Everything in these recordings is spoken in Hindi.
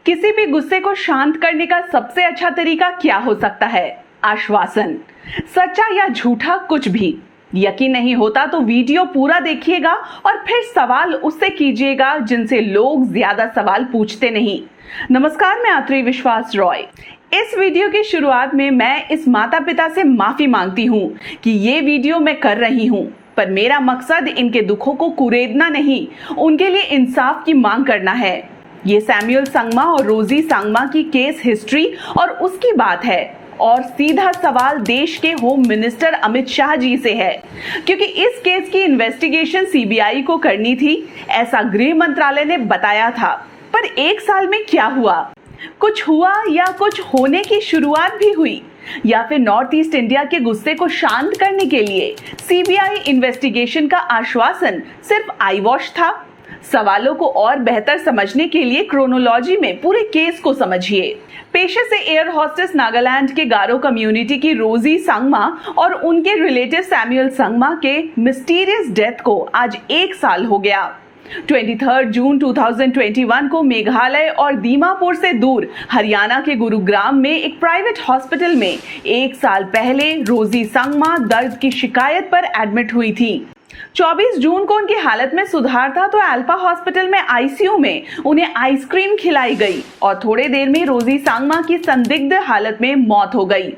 किसी भी गुस्से को शांत करने का सबसे अच्छा तरीका क्या हो सकता है? आश्वासन। सच्चा या झूठा कुछ भी। यकीन नहीं होता तो वीडियो पूरा देखिएगा और फिर सवाल उससे कीजिएगा जिनसे लोग ज्यादा सवाल पूछते नहीं। नमस्कार, मैं आत्री विश्वास रॉय। इस वीडियो की शुरुआत में मैं इस माता पिता से माफी मांगती हूँ कि ये वीडियो मैं कर रही हूँ, पर मेरा मकसद इनके दुखों को कुरेदना नहीं, उनके लिए इंसाफ की मांग करना है। ये सैमुअल संगमा और रोजी संगमा की केस हिस्ट्री और उसकी बात है, और सीधा सवाल देश के होम मिनिस्टर अमित शाह जी से है, क्योंकि इस केस की इन्वेस्टिगेशन सीबीआई को करनी थी, ऐसा गृह मंत्रालय ने बताया था। पर एक साल में क्या हुआ? कुछ हुआ या कुछ होने की शुरुआत भी हुई? या फिर नॉर्थ ईस्ट इंडिया के गुस्से को शांत करने के लिए सीबीआई इन्वेस्टिगेशन का आश्वासन सिर्फ आई वॉश था? सवालों को और बेहतर समझने के लिए क्रोनोलॉजी में पूरे केस को समझिए। पेशे से एयर होस्टेस नागालैंड के गारो कम्युनिटी की रोजी संगमा और उनके रिलेटिव सैमुअल संगमा के मिस्टीरियस डेथ को आज एक साल हो गया। 23 जून 2021 को मेघालय और दीमापुर से दूर हरियाणा के गुरुग्राम में एक प्राइवेट हॉस्पिटल में एक साल पहले रोजी संगमा दर्द की शिकायत पर एडमिट हुई थी। 24 जून को उनकी हालत में सुधार था तो अल्फा हॉस्पिटल में आईसीयू में उन्हें आइसक्रीम खिलाई गई और थोड़े देर में रोजी संगमा की संदिग्ध हालत में मौत हो गई।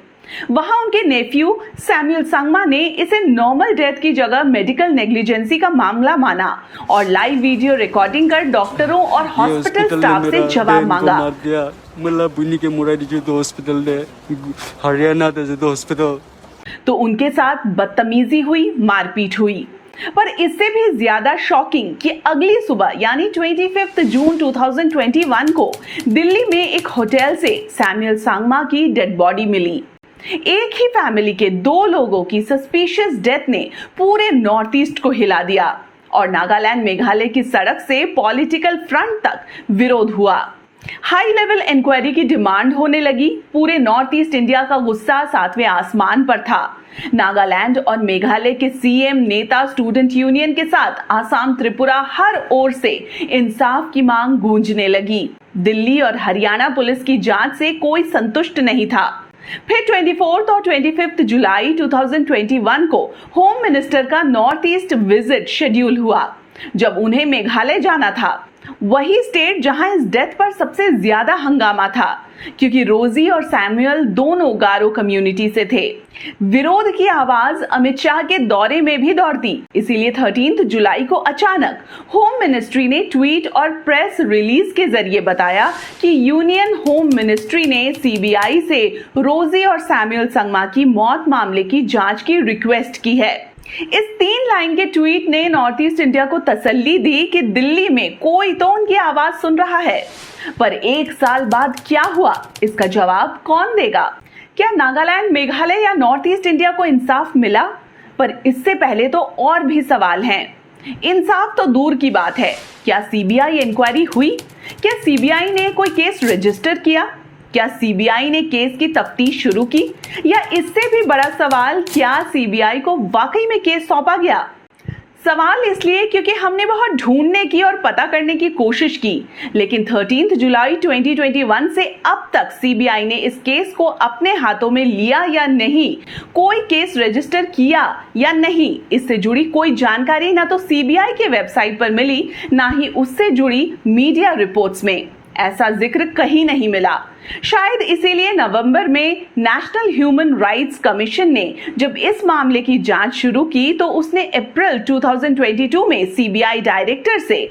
वहां उनके नेफ्यू सैमुअल संगमा ने इसे नॉर्मल डेथ की जगह मेडिकल नेग्लिजेंसी का मामला माना और लाइव वीडियो रिकॉर्डिंग कर डॉक्टरों और हॉस्पिटल स्टाफ से जवाब मांगा। तो उनके साथ बदतमीजी हुई, मारपीट हुई। पर इससे भी ज्यादा शॉकिंग कि अगली सुबह यानी 25 जून 2021 को दिल्ली में एक होटल से सैमुअल संगमा की डेड बॉडी मिली। एक ही फैमिली के दो लोगों की सस्पिशियस डेथ ने पूरे नॉर्थ ईस्ट को हिला दिया और नागालैंड मेघालय की सड़क से पॉलिटिकल फ्रंट तक विरोध हुआ। हाई लेवल इंक्वायरी की डिमांड होने लगी। पूरे नॉर्थ ईस्ट इंडिया का गुस्सा सातवें आसमान पर था। नागालैंड और मेघालय के सीएम, नेता, स्टूडेंट यूनियन के साथ आसाम, त्रिपुरा, हर ओर से इंसाफ की मांग गूंजने लगी। दिल्ली और हरियाणा पुलिस की जांच से कोई संतुष्ट नहीं था। फिर 24 और 25 जुलाई 2021 को होम मिनिस्टर का नॉर्थ ईस्ट विजिट शेड्यूल हुआ, जब उन्हें मेघालय जाना था, वही स्टेट जहां इस डेथ पर सबसे ज्यादा हंगामा था, क्योंकि रोजी और सैमुअल दोनों गारो कम्युनिटी से थे। विरोध की आवाज अमित शाह के दौरे में भी दौड़ती, इसीलिए 13 जुलाई को अचानक होम मिनिस्ट्री ने ट्वीट और प्रेस रिलीज के जरिए बताया कि यूनियन होम मिनिस्ट्री ने सीबीआई से रोजी और सैमुअल संगमा की मौत मामले की जांच की रिक्वेस्ट की है। इस 3 लाइन के ट्वीट ने नॉर्थ ईस्ट इंडिया को तसल्ली दी कि दिल्ली में कोई तो उनकी आवाज सुन रहा है। पर एक साल बाद क्या हुआ, इसका जवाब कौन देगा? क्या नागालैंड, मेघालय या नॉर्थ ईस्ट इंडिया को इंसाफ मिला? पर इससे पहले तो और भी सवाल हैं। इंसाफ तो दूर की बात है, क्या सीबीआई इंक्वायरी हुई? क्या सीबीआई ने कोई केस रजिस्टर किया? क्या सीबीआई ने केस की तफ्तीश शुरू की? या इससे भी बड़ा सवाल, क्या सीबीआई को वाकई में केस सौंपा गया? सवाल इसलिए क्योंकि हमने बहुत ढूंढने की और पता करने की कोशिश की, लेकिन 13 जुलाई 2021 से अब तक सीबीआई ने इस केस को अपने हाथों में लिया या नहीं, कोई केस रजिस्टर किया या नहीं, इससे जुड़ी कोई जानकारी ना तो सीबीआई के वेबसाइट पर मिली, ना ही उससे जुड़ी मीडिया रिपोर्ट्स में ऐसा जिक्र कहीं नहीं मिला। शायद इसीलिए नवंबर में नेशनल ह्यूमन राइट्स कमीशन ने जब इस मामले की जांच शुरू की तो उसने अप्रैल 2022 में सीबीआई डायरेक्टर से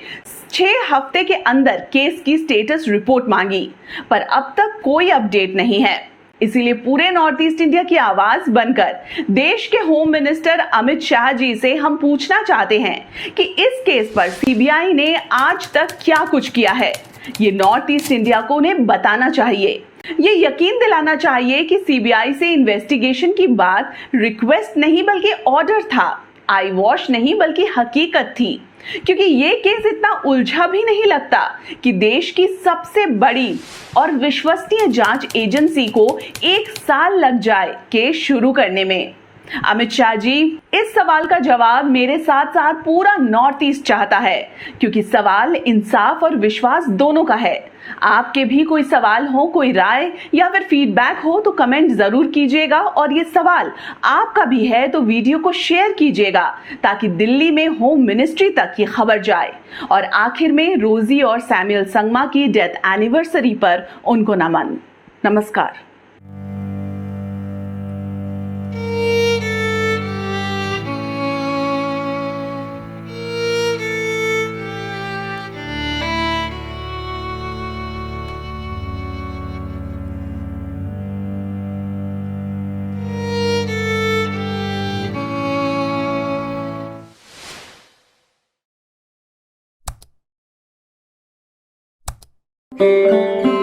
6 हफ्ते के अंदर केस की स्टेटस रिपोर्ट मांगी, पर अब तक कोई अपडेट नहीं है। इसीलिए पूरे नॉर्थ ईस्ट इंडिया की आवाज बनकर देश के होम मिनिस्टर अमित शाह जी से हम पूछना चाहते हैं कि इस केस पर सीबीआई ने आज तक क्या कुछ किया है। ये नॉर्थ ईस्ट इंडिया को उन्हें बताना चाहिए। ये यकीन दिलाना चाहिए कि सीबीआई से इन्वेस्टिगेशन की बात रिक्वेस्ट नहीं बल्कि ऑर्डर था, आई वॉश नहीं बल्कि हकीकत थी, क्योंकि ये केस इतना उलझा भी नहीं लगता कि देश की सबसे बड़ी और विश्वसनीय जांच एजेंसी को 1 साल लग जाए केस शुरू करने में। अमित शाह जी, इस सवाल का जवाब मेरे साथ साथ पूरा नॉर्थ ईस्ट चाहता है, क्योंकि सवाल इंसाफ और विश्वास दोनों का है। आपके भी कोई सवाल हो, कोई राय या फिर फीडबैक हो तो कमेंट जरूर कीजिएगा, और ये सवाल आपका भी है तो वीडियो को शेयर कीजिएगा ताकि दिल्ली में होम मिनिस्ट्री तक ये खबर जाए। और आखिर में रोजी और सैमुअल संगमा की डेथ एनिवर्सरी पर उनको नमन। नमस्कार। Thank you.